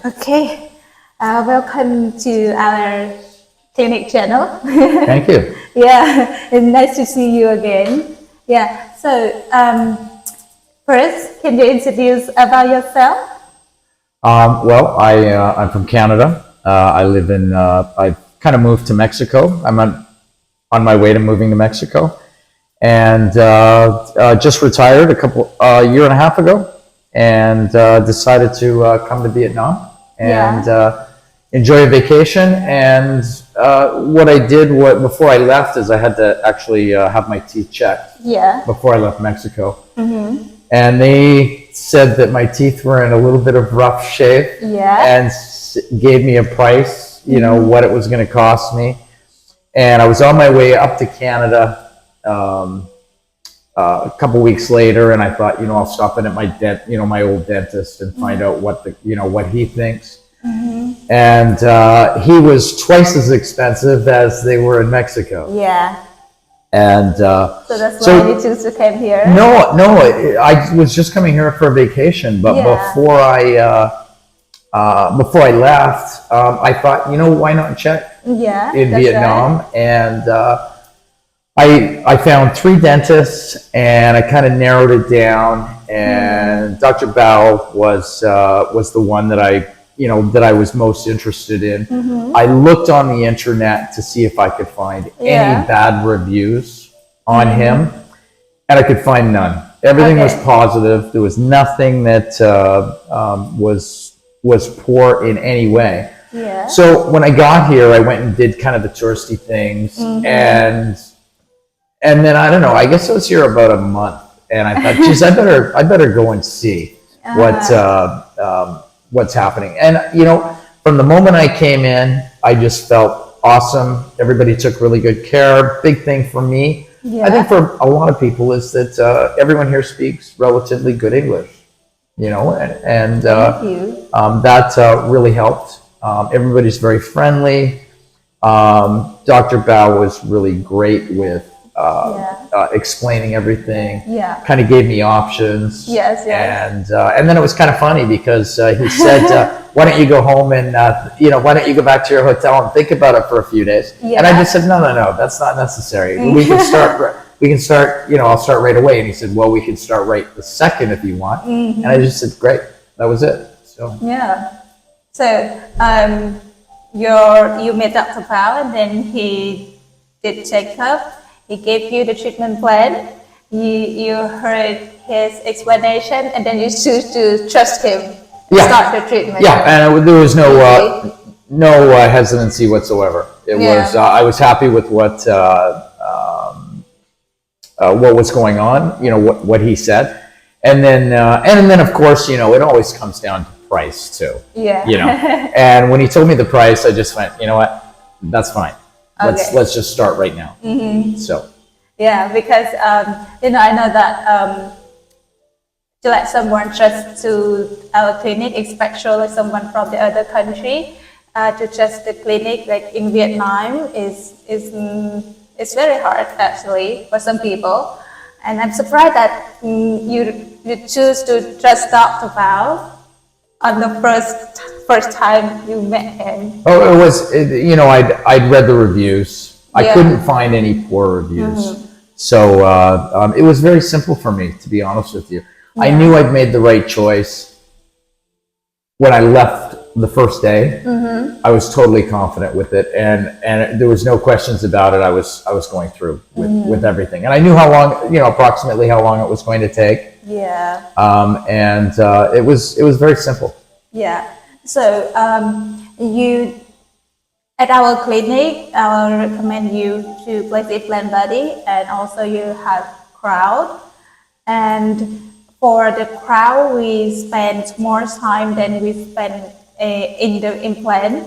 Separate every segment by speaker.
Speaker 1: Okay. Welcome to our clinic channel.
Speaker 2: Thank you.
Speaker 1: Yeah, it's nice to see you again. Yeah. So first, can you introduce about yourself?
Speaker 2: I'm from Canada. I live in. I kind of moved to Mexico. I'm on my way to moving to Mexico, and just retired a year and a half ago, and decided to come to Vietnam and enjoy a vacation. And what I did before I left is I had to actually have my teeth checked.
Speaker 1: Yeah.
Speaker 2: Before I left Mexico. And they said that my teeth were in a little bit of rough shape.
Speaker 1: Yeah.
Speaker 2: And gave me a price, what it was going to cost me. And I was on my way up to Canada a couple weeks later, and I thought, I'll stop in at my old dentist and find out what he thinks. And he was twice as expensive as they were in Mexico.
Speaker 1: Yeah.
Speaker 2: And
Speaker 1: so that's why you choose to come here.
Speaker 2: No, I was just coming here for a vacation, but before I left, I thought, why not check in Vietnam? Right. And I found 3 dentists, and I kind of narrowed it down. And Dr.Bao was the one that I was most interested in. I looked on the internet to see if I could find any bad reviews on him, and I could find none. Everything was positive. There was nothing that was poor in any way.
Speaker 1: Yeah.
Speaker 2: So when I got here, I went and did kind of the touristy things, and then I don't know. I guess I was here about a month, and I thought, geez, I better go and see what's happening. And from the moment I came in, I just felt awesome. Everybody took really good care. Big thing for me, I think for a lot of people, is that everyone here speaks relatively good English. And that really helped. Everybody's very friendly. Dr.Bao was really great with explaining everything. Kind of gave me options.
Speaker 1: Yes.
Speaker 2: And then it was kind of funny because he said, why don't you go home and why don't you go back to your hotel and think about it for a few days? And I just said, no, that's not necessary. We can start, I'll start right away. And he said, well, we can start right the second if you want. And I just said, great. That was it. So
Speaker 1: So you met Dr. Bao, and then he did checkup. He gave you the treatment plan. You heard his explanation, and then you choose to trust him to start the treatment.
Speaker 2: And there was no hesitancy whatsoever. It was I was happy with what was going on. What he said, and then of course it always comes down to price too. And when he told me the price, I just went, what, that's fine. Let's just start right now. So because I know that to let someone trust to our clinic, especially someone from the other country, to trust the clinic like in Vietnam is very hard actually for some people. And I'm surprised that you choose to trust Dr. Bao on the first time you met him. Oh, it was, I'd read the reviews. I couldn't find any poor reviews. So it was very simple for me, to be honest with you. I knew I'd made the right choice. When I left the first day, I was totally confident with it, and there was no questions about it. I was going through with everything, and I knew how long, approximately how long it was going to take. And it was very simple.
Speaker 1: So you at our clinic, I will recommend you to place implant body, and also you have crown. And for the crown, we spend more time than we spend in the implant.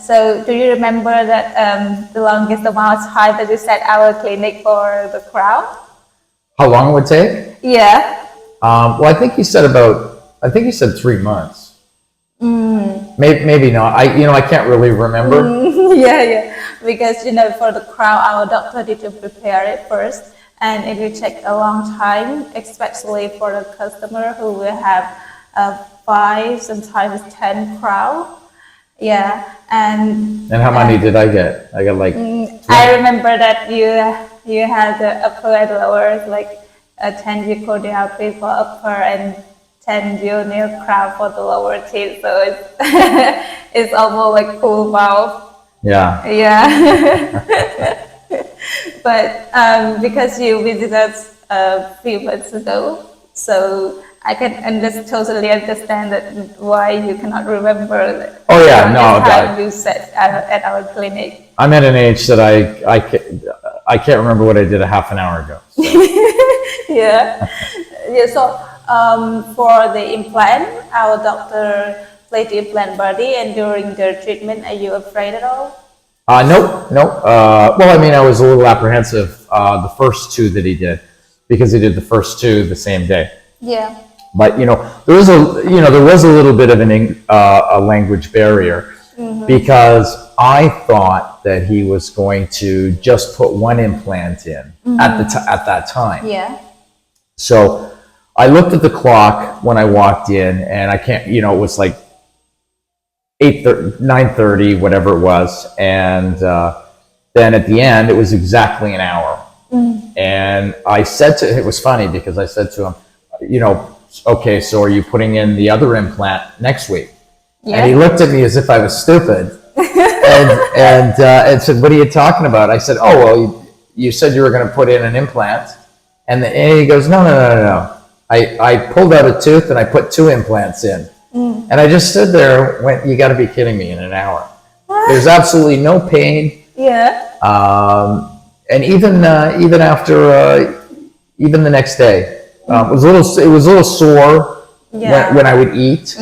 Speaker 1: So do you remember that the longest amount of time that you set our clinic for the crown?
Speaker 2: How long it would take? Well, I think you said 3 months. Maybe not. I can't really remember.
Speaker 1: Because for the crown, our doctor need to prepare it first, and it will take a long time, especially for the customer who will have 5, sometimes 10 crowd. Yeah, and
Speaker 2: how many did I get? I got like.
Speaker 1: I remember that you had the upper and lower, like 10 cordial for upper and 10 near crowd for the lower teeth. So it's it's almost like full mouth.
Speaker 2: Yeah.
Speaker 1: Yeah. But because you visited us a few months ago, so I can totally understand that why you cannot remember.
Speaker 2: Oh yeah, no.
Speaker 1: Time you said at our clinic.
Speaker 2: I'm at an age that I can't remember what I did a half an hour ago. So.
Speaker 1: Yeah. Yeah. So for the implant, our doctor placed the implant body, and during the treatment, are you afraid at all?
Speaker 2: Nope. Well, I mean, I was a little apprehensive the first 2 that he did, because he did the first 2 the same day.
Speaker 1: Yeah.
Speaker 2: But there was a little bit of a language barrier, because I thought that he was going to just put 1 implant in at that time.
Speaker 1: Yeah.
Speaker 2: So I looked at the clock when I walked in, and I can't. It was like 9:30, whatever it was, and then at the end it was exactly an hour. And I said it was funny because I said to him, okay, so are you putting in the other implant next week? Yeah. And he looked at me as if I was stupid, and said, "What are you talking about?" I said, "Oh, well, you said you were going to put in an implant," and he goes, "No. I pulled out a tooth and I put 2 implants in." And I just stood there and went, "You got to be kidding me! In an hour, there's absolutely no pain."
Speaker 1: Yeah.
Speaker 2: And even after even the next day, it was a little sore when I would eat,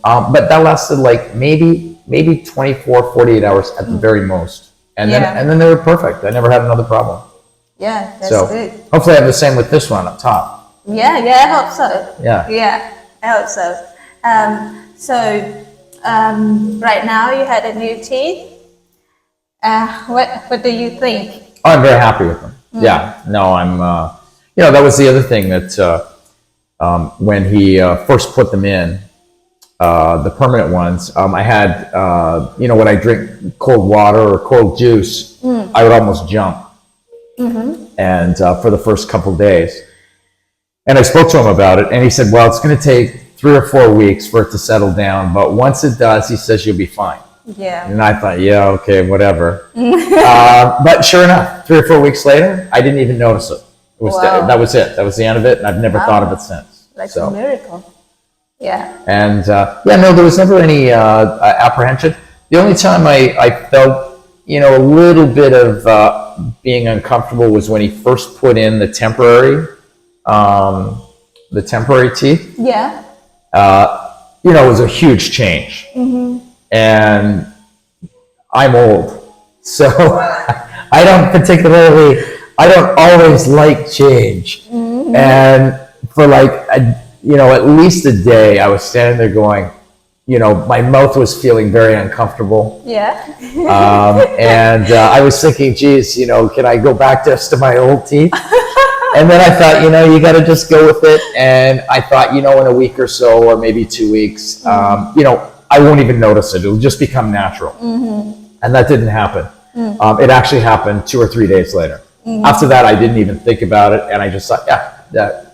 Speaker 2: but that lasted like maybe 24, 48 hours at the very most, and then they were perfect. I never had another problem.
Speaker 1: Yeah, that's good.
Speaker 2: Hopefully I have the same with this one up top.
Speaker 1: Yeah, I hope so.
Speaker 2: Yeah,
Speaker 1: I hope so. Right now you had a new teeth. What do you think?
Speaker 2: Oh, I'm very happy with them. Yeah, no, I'm. That was the other thing that when he first put them in, the permanent ones, I had when I drink cold water or cold juice, I would almost jump. And for the first couple days, and I spoke to him about it, and he said, "Well, it's going to take 3 or 4 weeks for it to settle down, but once it does, he says you'll be fine."
Speaker 1: Yeah.
Speaker 2: And I thought, yeah, okay, whatever. But sure enough, 3 or 4 weeks later, I didn't even notice it. That was it. That was the end of it, and I've never thought of it since.
Speaker 1: Like a miracle. Yeah.
Speaker 2: And no, there was never any apprehension. The only time I felt, a little bit of being uncomfortable was when he first put in the temporary teeth.
Speaker 1: Yeah.
Speaker 2: It was a huge change. And I'm old, so I don't always like change. And for like at least a day, I was standing there going, my mouth was feeling very uncomfortable.
Speaker 1: Yeah.
Speaker 2: And I was thinking, geez, can I go back just to my old teeth? And then I thought, you got to just go with it. And I thought, in a week or so, or maybe 2 weeks, I won't even notice it. It'll just become natural. And that didn't happen. It actually happened 2 or 3 days later. After that, I didn't even think about it. And I just thought,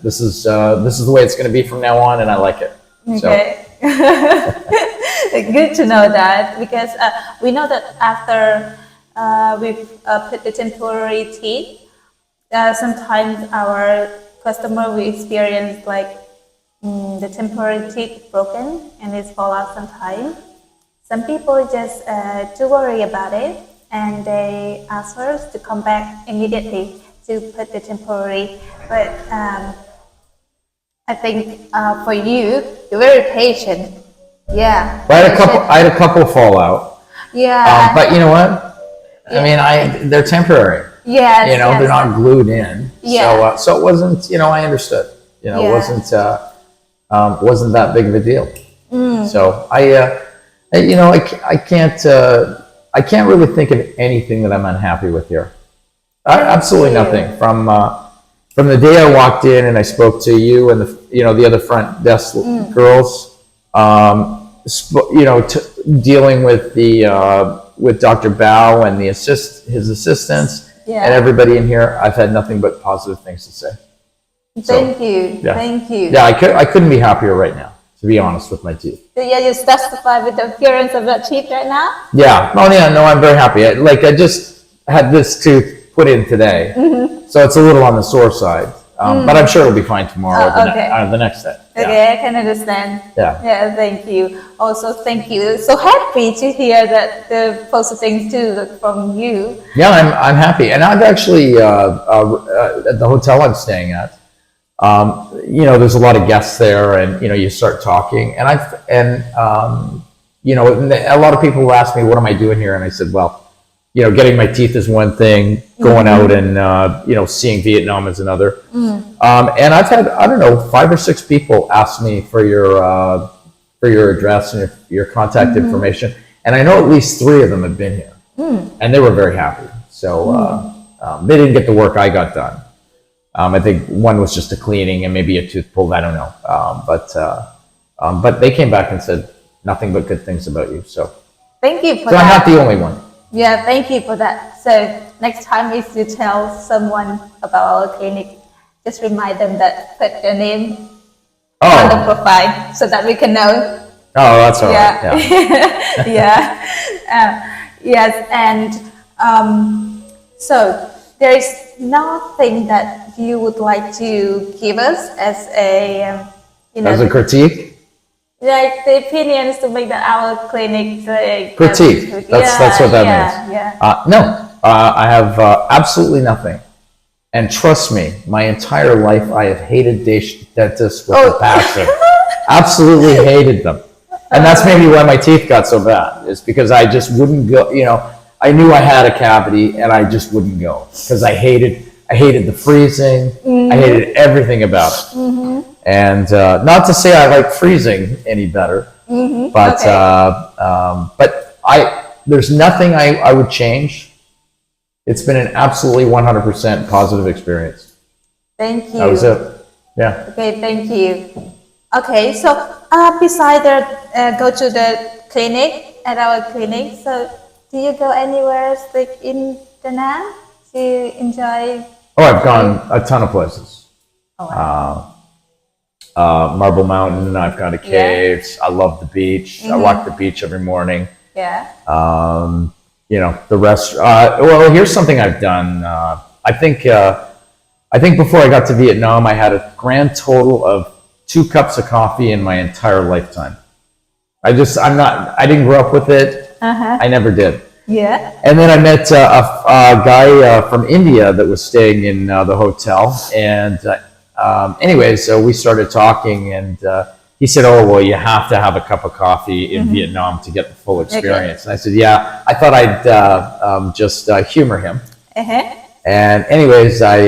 Speaker 2: this is the way it's going to be from now on. And I like it.
Speaker 1: Okay. So. Good to know that, because we know that after we put the temporary teeth, sometimes our customer will experience like the temporary teeth broken and it fall out sometimes. Some people just too worry about it, and they ask us to come back immediately to put the temporary. But I think for you, you're very patient. Yeah.
Speaker 2: Well, I had a couple fall out.
Speaker 1: Yeah.
Speaker 2: But you know what? I mean, they're temporary.
Speaker 1: Yeah.
Speaker 2: They're not glued in.
Speaker 1: Yeah.
Speaker 2: So it wasn't. I understood. It wasn't that big of a deal. So I can't really think of anything that I'm unhappy with here. Absolutely nothing. From from the day I walked in and I spoke to you and the other front desk girls, dealing with with Dr.Bao and his assistants and everybody in here, I've had nothing but positive things to say.
Speaker 1: Thank you. Thank you.
Speaker 2: Yeah, I couldn't be happier right now, to be honest, with my teeth.
Speaker 1: So you're satisfied with the appearance of your teeth right now?
Speaker 2: Yeah. Oh yeah. No, I'm very happy. I just had this tooth put in today, so it's a little on the sore side. But I'm sure it'll be fine tomorrow or the next day.
Speaker 1: Okay, I can understand.
Speaker 2: Yeah.
Speaker 1: Yeah, thank you. Also, thank you. So happy to hear that the positive things too from you.
Speaker 2: Yeah, I'm happy, and I've actually at the hotel I'm staying at. There's a lot of guests there, and you start talking, and a lot of people will ask me, "What am I doing here?" And I said, "Well, getting my teeth is one thing, going out and seeing Vietnam is another." And I've had, I don't know, 5 or 6 people ask me for your address and your contact information, and I know at least 3 of them have been here, and they were very happy. So they didn't get the work I got done. I think one was just a cleaning and maybe a tooth pulled. I don't know, but they came back and said nothing but good things about you. So
Speaker 1: thank you for
Speaker 2: that. So I'm not the only one.
Speaker 1: Yeah, thank you for that. So next time if you tell someone about our clinic, just remind them that put your name on the profile so that we can know.
Speaker 2: Oh, that's all right.
Speaker 1: Yeah. Yes, and so there is nothing that you would like to give us as a
Speaker 2: as a critique.
Speaker 1: Like the opinions to make that our clinic
Speaker 2: critique. That's what that means.
Speaker 1: Yeah.
Speaker 2: No, I have absolutely nothing. And trust me, my entire life I have hated dentists with a passion. Absolutely hated them. And that's maybe why my teeth got so bad. Is because I just wouldn't go. I knew I had a cavity, and I just wouldn't go because I hated the freezing. I hated everything about it. And not to say I like freezing any better, but there's nothing I would change. It's been an absolutely 100% positive experience.
Speaker 1: Thank you.
Speaker 2: That was it. Yeah.
Speaker 1: Okay, thank you. Okay, so besides go to the clinic, at our clinic, so do you go anywhere like in Da Nang to enjoy?
Speaker 2: Oh, I've gone a ton of places.
Speaker 1: Oh, wow.
Speaker 2: Marble Mountain, I've gone to caves. I love the beach. I walk the beach every morning.
Speaker 1: Yeah.
Speaker 2: The restaurant. Well, here's something I've done. I think before I got to Vietnam, I had a grand total of 2 cups of coffee in my entire lifetime. I didn't grow up with it. I never did.
Speaker 1: Yeah.
Speaker 2: And then I met a guy from India that was staying in the hotel, and anyway, so we started talking, and he said, "Oh, well, you have to have a cup of coffee in Vietnam to get the full experience." And I said, "Yeah." I thought I'd just humor him. And anyways, I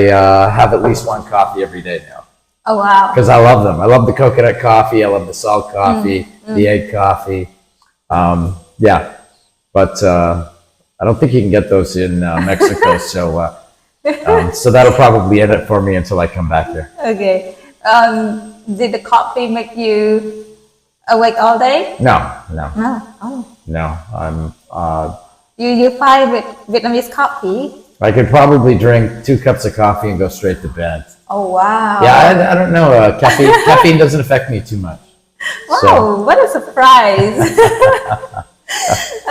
Speaker 2: have at least 1 coffee every day now.
Speaker 1: Oh, wow.
Speaker 2: Because I love them. I love the coconut coffee. I love the salt coffee, the egg coffee. But I don't think you can get those in Mexico. So that'll probably end it for me until I come back there.
Speaker 1: Okay. Did the coffee make you awake all day?
Speaker 2: No.
Speaker 1: Oh.
Speaker 2: No.
Speaker 1: You find with Vietnamese coffee?
Speaker 2: I could probably drink 2 cups of coffee and go straight to bed.
Speaker 1: Oh, wow.
Speaker 2: Yeah, I don't know. Caffeine doesn't affect me too much.
Speaker 1: Wow, so. What a surprise.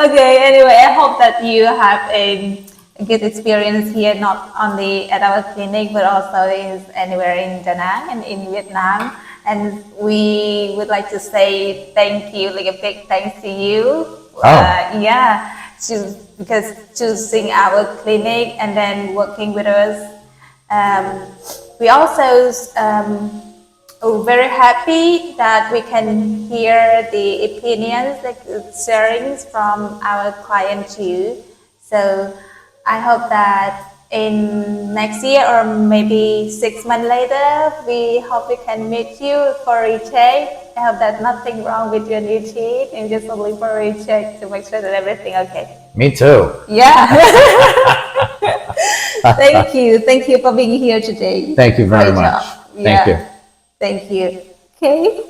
Speaker 1: Okay, anyway, I hope that you have a good experience here, not only at our clinic, but also anywhere in Da Nang and in Vietnam. And we would like to say thank you, like a big thanks to you. Because choosing our clinic and then working with us. We also are very happy that we can hear the opinions, like sharings from our client too. So I hope that in next year or maybe 6 months later, we hope we can meet you for a recheck. I hope that nothing wrong with your new teeth and just only for a recheck to make sure that everything okay.
Speaker 2: Me too.
Speaker 1: Yeah. Thank you for being here today.
Speaker 2: Thank you very
Speaker 1: Great
Speaker 2: much.
Speaker 1: job.
Speaker 2: Thank you.
Speaker 1: Thank you. Okay.